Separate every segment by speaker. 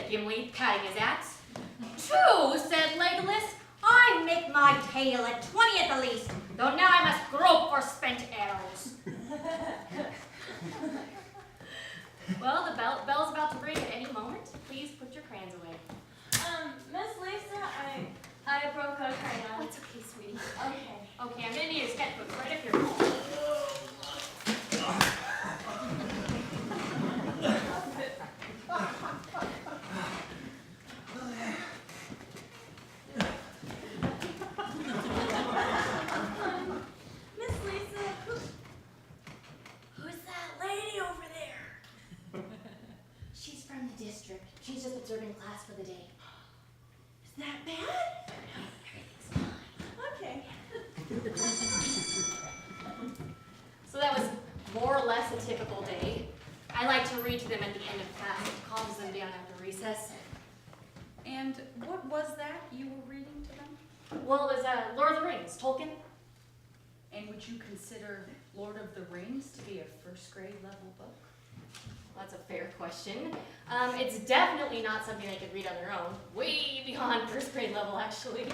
Speaker 1: said Gimli, patting his axe. True, said Legolas. I make my tale at 20 at the least, though now I must grope for spent arrows. Well, the bell's about to ring at any moment. Please put your crayons away.
Speaker 2: Miss Lisa, I broke a crayon.
Speaker 1: It's okay, sweetie.
Speaker 2: Okay.
Speaker 1: Okay, I'm gonna need a sketchbook right up here.
Speaker 2: Miss Lisa, who's that lady over there?
Speaker 1: She's from the district. She's just observing class for the day.
Speaker 2: Is that bad?
Speaker 1: No, everything's fine.
Speaker 2: Okay.
Speaker 1: So that was more or less a typical day. I like to read to them at the end of class. It calms them down after recess.
Speaker 3: And what was that you were reading to them?
Speaker 1: Well, it was Lord of the Rings, Tolkien.
Speaker 3: And would you consider Lord of the Rings to be a first grade level book?
Speaker 1: Well, that's a fair question. It's definitely not something they could read on their own. Way beyond first grade level, actually.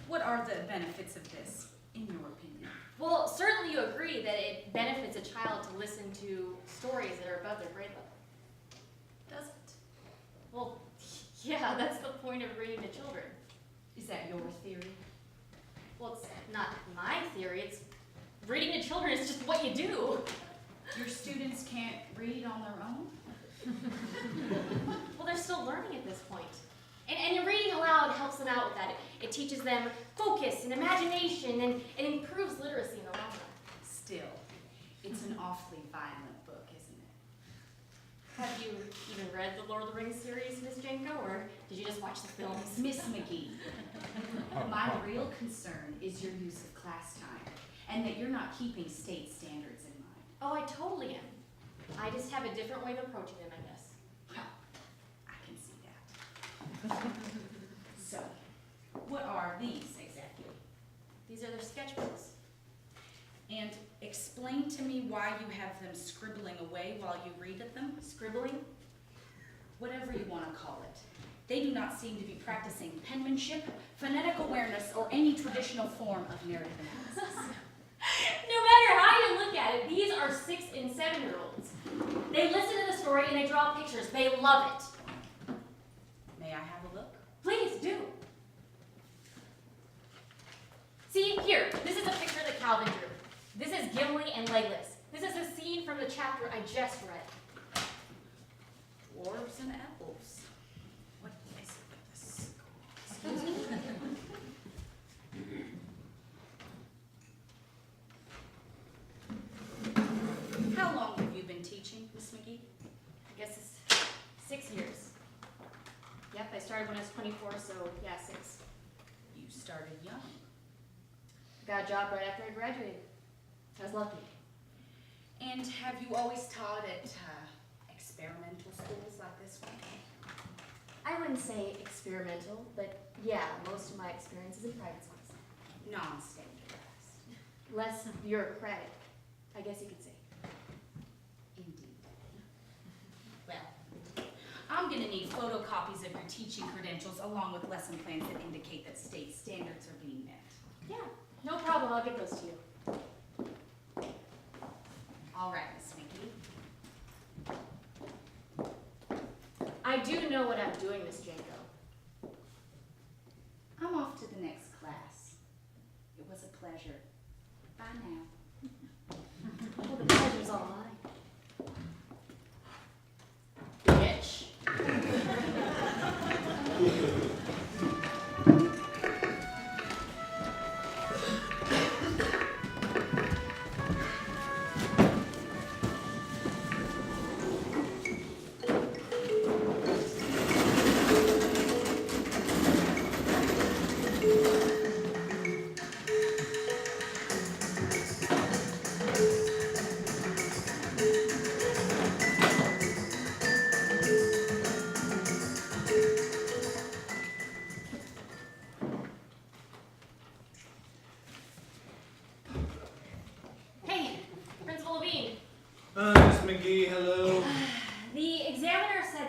Speaker 3: What are the benefits of this, in your opinion?
Speaker 1: Well, certainly you agree that it benefits a child to listen to stories that are above their grade level.
Speaker 3: Does it?
Speaker 1: Well, yeah, that's the point of reading to children.
Speaker 3: Is that your theory?
Speaker 1: Well, it's not my theory. It's reading to children is just what you do.
Speaker 3: Your students can't read on their own?
Speaker 1: Well, they're still learning at this point. And reading aloud helps them out with that. It teaches them focus and imagination, and it improves literacy in the long run.
Speaker 3: Still, it's an awfully violent book, isn't it?
Speaker 1: Have you even read the Lord of the Rings series, Miss Jenko, or did you just watch the films?
Speaker 3: Miss McGee, my real concern is your use of class time, and that you're not keeping state standards in mind.
Speaker 1: Oh, I totally am. I just have a different way of approaching them, I guess.
Speaker 3: Well, I can see that. So, what are these exactly?
Speaker 1: These are their sketchbooks.
Speaker 3: And explain to me why you have them scribbling away while you read at them.
Speaker 1: Scribbling?
Speaker 3: Whatever you want to call it. They do not seem to be practicing penmanship, phonetic awareness, or any traditional form of narrative analysis.
Speaker 1: No matter how you look at it, these are 6 and 7-year-olds. They listen to the story and they draw pictures. They love it.
Speaker 3: May I have a look?
Speaker 1: Please do. See, here, this is a picture that Calvin drew. This is Gimli and Legolas. This is a scene from the chapter I just read.
Speaker 3: Dwarves and apples. What is it with this? Excuse me. How long have you been teaching, Miss McGee?
Speaker 1: I guess it's 6 years. Yep, I started when I was 24, so yeah, 6.
Speaker 3: You started young.
Speaker 1: Got a job right after I graduated. I was lucky.
Speaker 3: And have you always taught at experimental schools like this one?
Speaker 1: I wouldn't say experimental, but yeah, most of my experience is in private schools.
Speaker 3: Non-standardized.
Speaker 1: Less bureaucratic, I guess you could say.
Speaker 3: Indeed. Well, I'm going to need photocopies of your teaching credentials along with lesson plans that indicate that state standards are being met.
Speaker 1: Yeah, no problem. I'll get those to you.
Speaker 3: All right, Miss McGee.
Speaker 1: I do know what I'm doing, Miss Janko.
Speaker 3: I'm off to the next class. It was a pleasure. Bye now.
Speaker 1: Well, the pleasure's all mine. Bitch.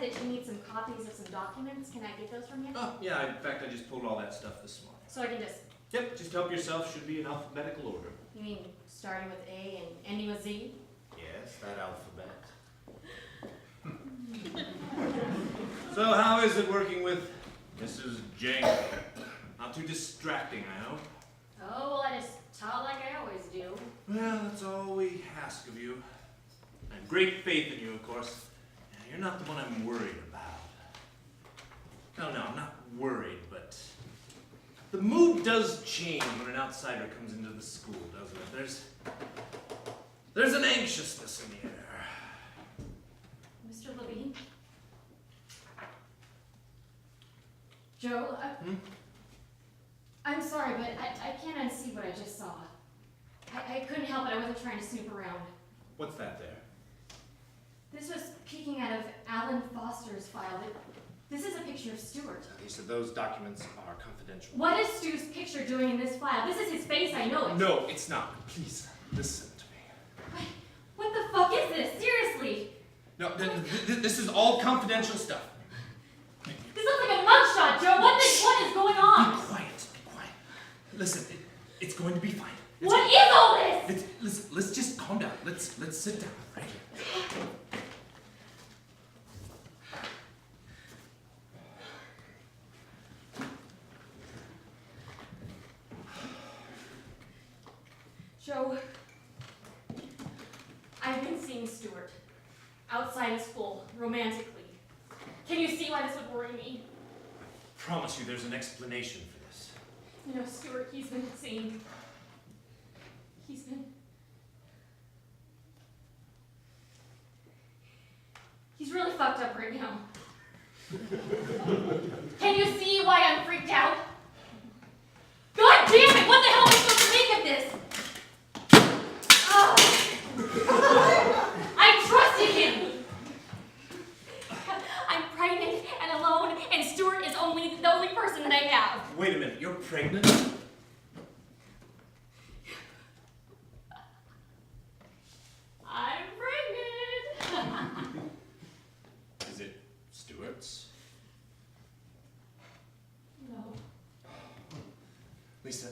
Speaker 1: that you need some copies of some documents. Can I get those from you?
Speaker 4: Oh, yeah, in fact, I just pulled all that stuff this morning.
Speaker 1: So I can just,
Speaker 4: Yep, just help yourself. Should be in alphabetical order.
Speaker 1: you mean starting with A and ending with Z?
Speaker 4: Yes, that alphabet. So how is it working with Mrs. Jane? Not too distracting, I hope.
Speaker 1: Oh, well, I just taught like I always do.
Speaker 4: Well, that's all we ask of you. I have great faith in you, of course. You're not the one I'm worried about. No, I'm not worried, but the mood does change when an outsider comes into the school, doesn't it? There's an anxiousness in the air.
Speaker 1: Mr. Levine? Joe, I'm sorry, but I can't unsee what I just saw. I couldn't help it. I wasn't trying to snoop around.
Speaker 4: What's that there?
Speaker 1: This was peeking out of Alan Foster's file. This is a picture of Stuart.
Speaker 4: Okay, so those documents are confidential.
Speaker 1: What is Stu's picture doing in this file? This is his face, I know it.
Speaker 4: No, it's not. Please, listen to me.
Speaker 1: What the fuck is this? Seriously?
Speaker 4: No, this is all confidential stuff.
Speaker 1: This looks like a mugshot, Joe. What is going on?
Speaker 4: Be quiet. Listen, it's going to be fine.
Speaker 1: What is all this?
Speaker 4: Listen, let's just calm down. Let's sit down, right?
Speaker 1: Joe, I've been seeing Stuart outside of school, romantically. Can you see why this would worry me?
Speaker 4: I promise you there's an explanation for this.
Speaker 1: You know, Stuart, he's really fucked up right now. Can you see why I'm freaked out? God damn it! What the hell am I supposed to make of this? I trusted him! I'm pregnant and alone, and Stuart is the only person that I have.
Speaker 4: Wait a minute, you're pregnant?
Speaker 1: I'm pregnant!
Speaker 4: Is it Stuart's?
Speaker 1: No.
Speaker 4: Lisa,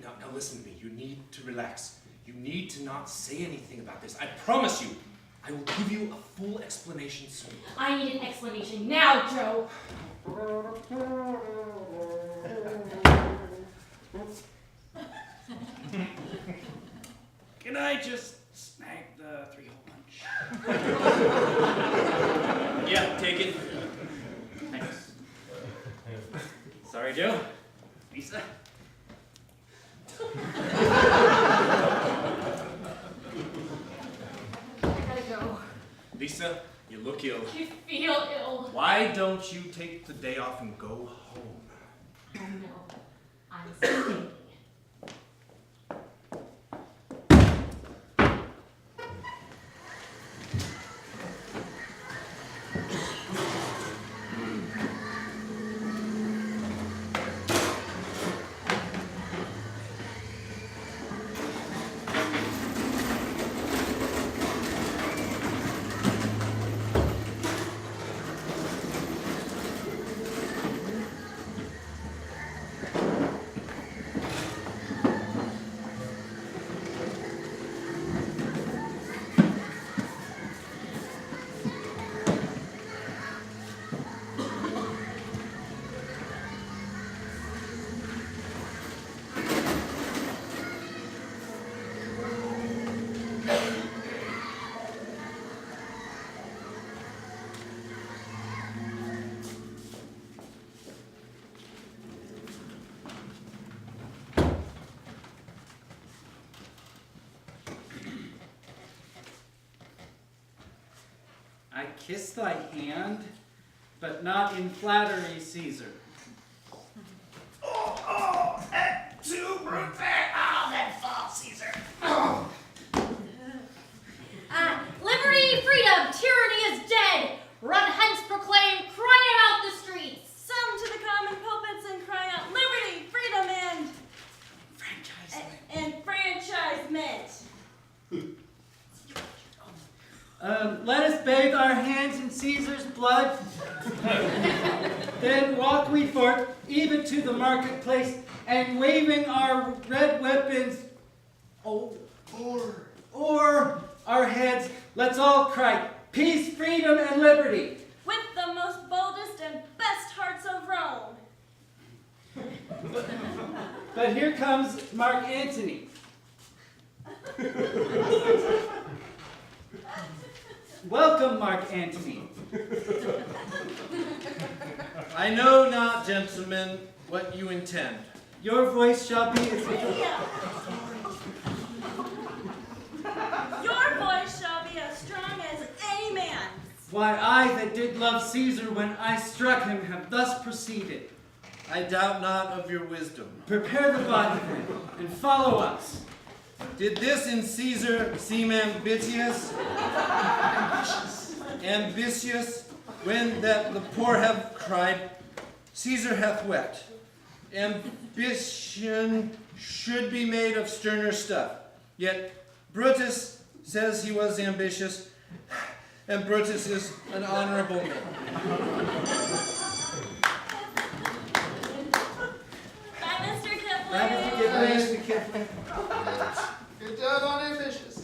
Speaker 4: now listen to me. You need to relax. You need to not say anything about this. I promise you, I will give you a full explanation soon.
Speaker 1: I need an explanation now, Joe.
Speaker 5: Can I just snag the 3-hole punch?
Speaker 4: Yeah, take it.
Speaker 5: Thanks.
Speaker 4: Sorry, Joe.
Speaker 5: Lisa?
Speaker 1: I gotta go.
Speaker 4: Lisa, you look ill.
Speaker 1: I feel ill.
Speaker 4: Why don't you take the day off and go home?
Speaker 1: Oh no, I'm sick.
Speaker 5: I kiss thy hand, but not in flattery, Caesar.
Speaker 4: Too brute there. That false Caesar.
Speaker 1: Liberty, freedom, tyranny is dead. Run hence, proclaim, cry it out the streets.
Speaker 2: Some to the common pulpits and cry out liberty, freedom, and franchisement.
Speaker 5: let us bathe our hands in Caesar's blood. Then walk we forth, even to the marketplace, and waving our red weapons o'er our heads, let's all cry, peace, freedom, and liberty.
Speaker 2: With the most boldest and best hearts of Rome.
Speaker 5: But here comes Mark Antony. Welcome, Mark Antony.
Speaker 6: I know not, gentlemen, what you intend.
Speaker 5: Your voice shall be as
Speaker 2: Your voice shall be as strong as any man's.
Speaker 5: why I that did love Caesar when I struck him have thus proceeded.
Speaker 6: I doubt not of your wisdom.
Speaker 5: Prepare the body then, and follow us.
Speaker 6: Did this in Caesar seem ambitious? Ambitious, when that the poor have cried, Caesar hath wept. Ambition should be made of sterner stuff. Yet Brutus says he was ambitious, and Brutus is an honorable man.
Speaker 2: Bye, Mr. Kipling.
Speaker 5: Bye, Mr. Kipling.
Speaker 7: Good job on ambitious.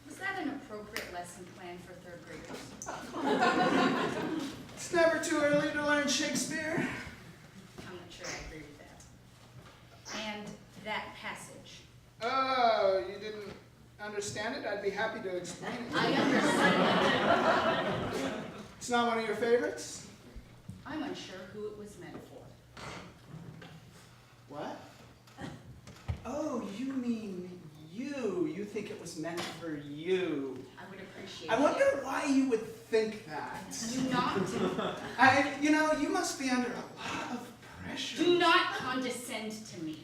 Speaker 3: Was that an appropriate lesson plan for third graders?
Speaker 7: It's never too early to learn Shakespeare.
Speaker 3: I'm not sure I agree with that. And that passage.
Speaker 7: Oh, you didn't understand it? I'd be happy to explain it.
Speaker 3: I understand.
Speaker 7: It's not one of your favorites?
Speaker 3: I'm unsure who it was meant for.
Speaker 7: What? Oh, you mean you. You think it was meant for you.
Speaker 3: I would appreciate
Speaker 7: I wonder
Speaker 3: it.
Speaker 7: why you would think that.
Speaker 3: Do not,
Speaker 7: You must be under a lot of pressure.
Speaker 3: do not condescend to me.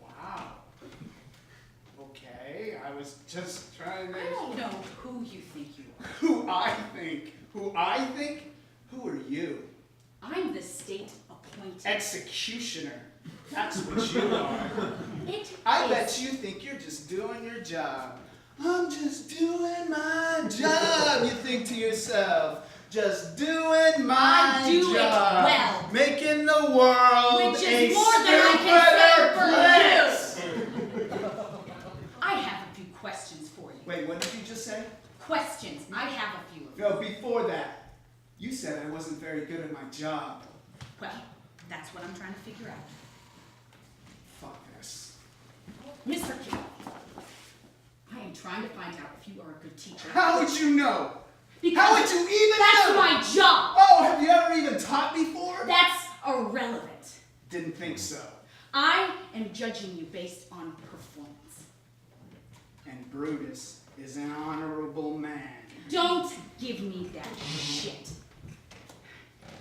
Speaker 7: Wow. Okay, I was just trying to...
Speaker 3: I don't know who you think you are.
Speaker 7: Who I think? Who I think? Who are you?
Speaker 3: I'm the state appointed.
Speaker 7: Executioner. That's what you are.
Speaker 3: It
Speaker 7: I
Speaker 3: is-
Speaker 7: bet you think you're just doing your job. I'm just doing my job, you think to yourself. Just doing my
Speaker 3: I do it
Speaker 7: job.
Speaker 3: well.
Speaker 7: Making the world
Speaker 3: Which is
Speaker 7: a
Speaker 3: more than I can
Speaker 7: stupider
Speaker 3: say for
Speaker 7: place.
Speaker 3: I have a few questions for you.
Speaker 7: Wait, what did you just say?
Speaker 3: Questions. I have a few of them.
Speaker 7: No, before that, you said I wasn't very good at my job.
Speaker 3: Well, that's what I'm trying to figure out.
Speaker 7: Fuck this.
Speaker 3: Mr. King, I am trying to find out if you are a good teacher.
Speaker 7: How would you know?
Speaker 3: Because
Speaker 7: How would you even
Speaker 3: that's
Speaker 7: know?
Speaker 3: my job.
Speaker 7: Oh, have you ever even taught before?
Speaker 3: That's irrelevant.
Speaker 7: Didn't think so.
Speaker 3: I am judging you based on performance.
Speaker 7: And Brutus is an honorable man.
Speaker 3: Don't give me that shit.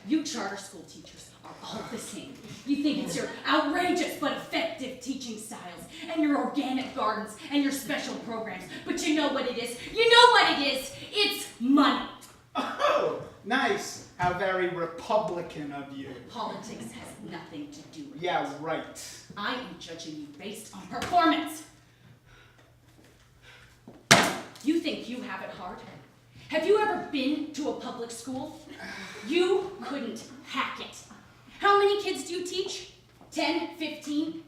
Speaker 3: You charter school teachers are all the same. You think it's your outrageous but effective teaching styles and your organic gardens and your special programs. But you know what it is? You know what it is? It's money.
Speaker 7: Oh, nice. How very Republican of you.
Speaker 3: Politics has nothing to do with it.
Speaker 7: Yeah, right.
Speaker 3: I am judging you based on performance. You think you have it hard? Have you ever been to a public school? You couldn't hack it. How many kids do you teach? 10, 15?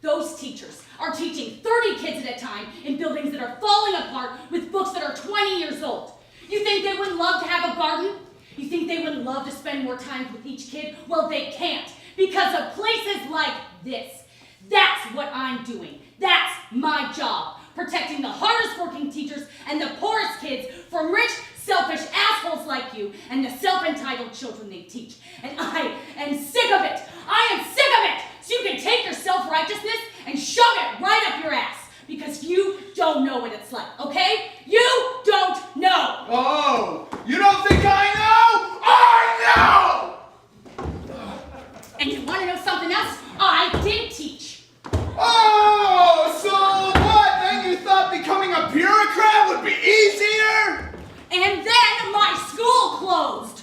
Speaker 3: Those teachers are teaching 30 kids at a time in buildings that are falling apart with books that are 20 years old. You think they wouldn't love to have a garden? You think they wouldn't love to spend more time with each kid? Well, they can't because of places like this. That's what I'm doing. That's my job. Protecting the hardest working teachers and the poorest kids from rich, selfish assholes like you and the self-entitled children they teach. And I am sick of it. I am sick of it. So you can take your self-righteousness and shove it right up your ass. Because you don't know what it's like, okay? You don't know.
Speaker 7: Oh, you don't think I know? I know!
Speaker 3: And you want to know something else? I did teach.
Speaker 7: Oh, so what? Then you thought becoming a bureaucrat would be easier?
Speaker 3: And then my school closed.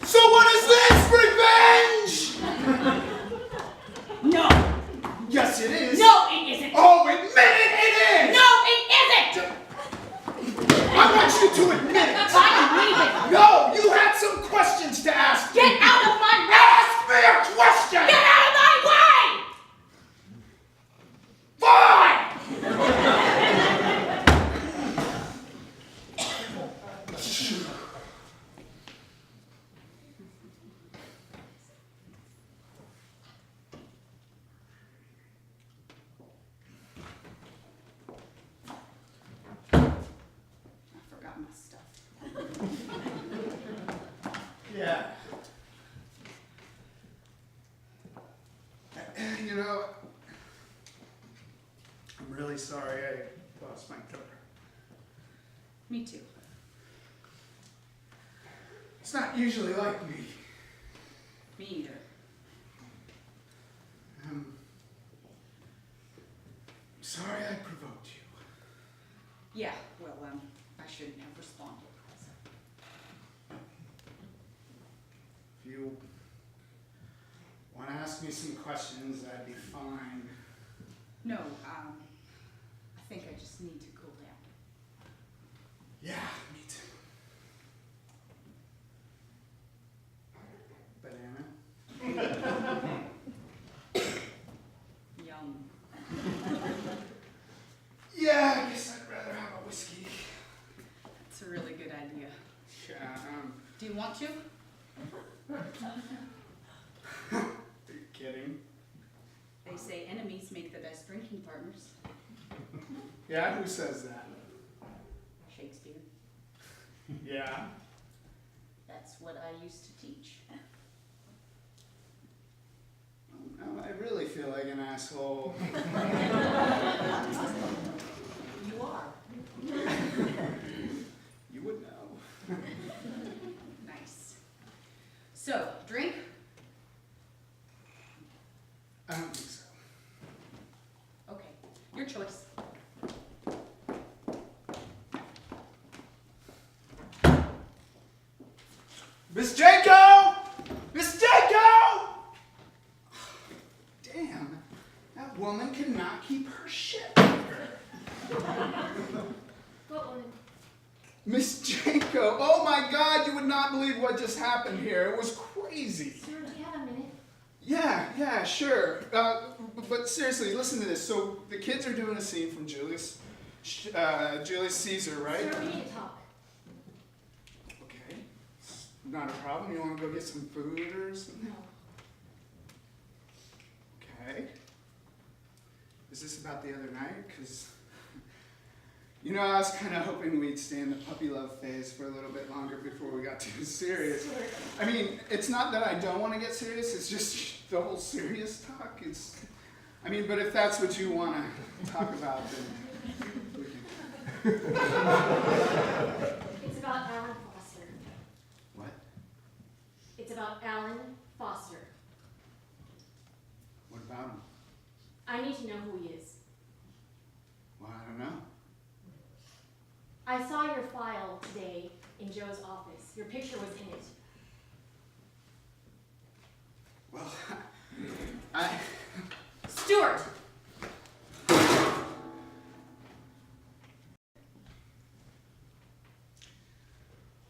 Speaker 7: So what is this? Revenge?
Speaker 3: No.
Speaker 7: You Yes, it is.
Speaker 3: No, it isn't.
Speaker 7: Oh, admit it is!
Speaker 3: No, it isn't.
Speaker 7: I want you to admit it!
Speaker 3: I'm leaving.
Speaker 7: No, you had some questions to ask me!
Speaker 3: Get out of my way.
Speaker 7: Ask me a question!
Speaker 3: Get out of my way.
Speaker 7: Fine!
Speaker 3: I forgot my stuff.
Speaker 7: Yeah. You know, I'm really sorry I lost my cover.
Speaker 3: Me too.
Speaker 7: It's not usually like me.
Speaker 3: Me either.
Speaker 7: Sorry I provoked you.
Speaker 3: Yeah, well, I shouldn't have responded.
Speaker 7: If you want to ask me some questions, that'd be fine.
Speaker 3: No, I think I just need to cool down.
Speaker 7: Yeah, me too. Banana?
Speaker 3: Yum.
Speaker 7: Yeah, I guess I'd rather have a whiskey.
Speaker 3: That's a really good idea.
Speaker 7: Yeah,
Speaker 3: Do you want to?
Speaker 7: are you kidding?
Speaker 3: They say enemies make the best drinking partners.
Speaker 7: Yeah, who says that?
Speaker 3: Shakespeare.
Speaker 7: Yeah.
Speaker 3: That's what I used to teach.
Speaker 7: Oh, no, I really feel like an asshole.
Speaker 3: You are.
Speaker 7: You would know.
Speaker 3: Nice. So, drink?
Speaker 7: I don't think so.
Speaker 3: Okay, your choice.
Speaker 7: Miss Janko! Miss Janko! Damn, that woman cannot keep her shit.
Speaker 1: What woman?
Speaker 7: Miss Janko, oh my God, you would not believe what just happened here. It was crazy.
Speaker 1: Sir, do you have a minute?
Speaker 7: Yeah, sure. But seriously, listen to this. So the kids are doing a scene from Julius Caesar, right?
Speaker 1: Sir, we need to talk.
Speaker 7: Okay. Not a problem. You want to go get some food or something?
Speaker 1: No.
Speaker 7: Okay. Is this about the other night? Because, you know, I was kind of hoping we'd stay in the puppy love phase for a little bit longer before we got too serious.
Speaker 1: Sir.
Speaker 7: I mean, it's not that I don't want to get serious, it's just the whole serious talk. But if that's what you want to talk about, then we can.
Speaker 1: It's about Alan Foster.
Speaker 7: What?
Speaker 1: It's about Alan Foster.
Speaker 7: What about him?
Speaker 1: I need to know who he is.
Speaker 7: Well, I don't know.
Speaker 1: I saw your file today in Joe's office. Your picture was in it.
Speaker 7: Well,
Speaker 3: Stuart!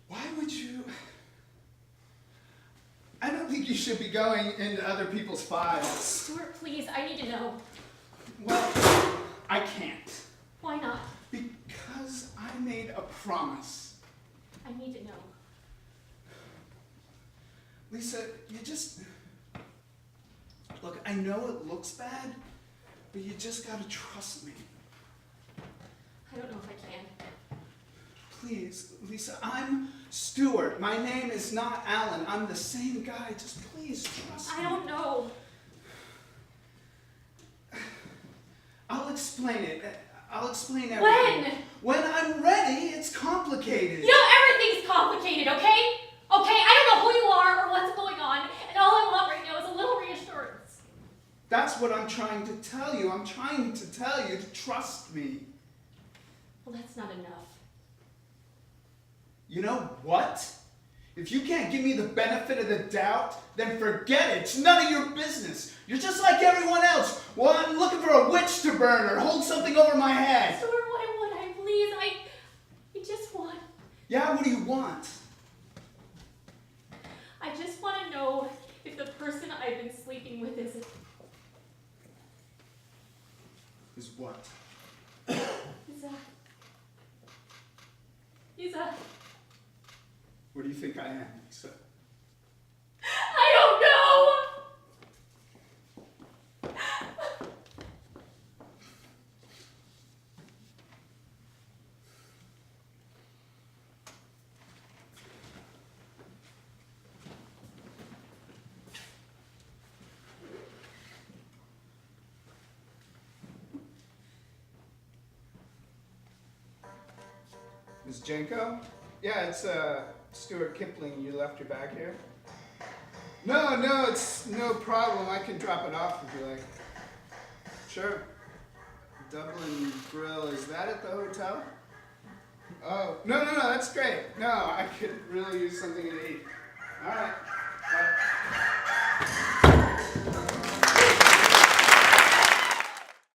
Speaker 7: Why would you? I don't think you should be going into other people's files.
Speaker 1: Stuart, please, I need to know.
Speaker 7: Well, I can't.
Speaker 1: Why not?
Speaker 7: Because I made a promise.
Speaker 1: I need to know.
Speaker 7: Lisa, you just... Look, I know it looks bad, but you just gotta trust me.
Speaker 1: I don't know if I can.
Speaker 7: Please, Lisa, I'm Stuart. My name is not Alan. I'm the same guy. Just please trust me.
Speaker 1: I don't know.
Speaker 7: I'll explain it. I'll explain everything.
Speaker 1: When?
Speaker 7: When I'm ready, it's complicated.
Speaker 1: You know, everything's complicated, okay? Okay, I don't know who you are or what's going on, and all I want right now is a little reassurance.
Speaker 7: That's what I'm trying to tell you. I'm trying to tell you to trust me.
Speaker 1: Well, that's not enough.
Speaker 7: You know what? If you can't give me the benefit of the doubt, then forget it. It's none of your business. You're just like everyone else. Well, I'm looking for a witch to burn or hold something over my head.
Speaker 1: Sir, why would I? Please, I just want.
Speaker 7: Yeah, what do you want?
Speaker 1: I just want to know if the person I've been sleeping with is.
Speaker 7: Is what?
Speaker 1: He's a.
Speaker 7: What do you think I am, Lisa?
Speaker 1: I don't know!
Speaker 7: Ms. Jenko? Yeah, it's Stuart Kipling. You left your bag here? No, it's no problem. I can drop it off if you like. Sure. Dublin Grill, is that at the hotel? Oh, no, that's great. No, I could really use something to eat. All right.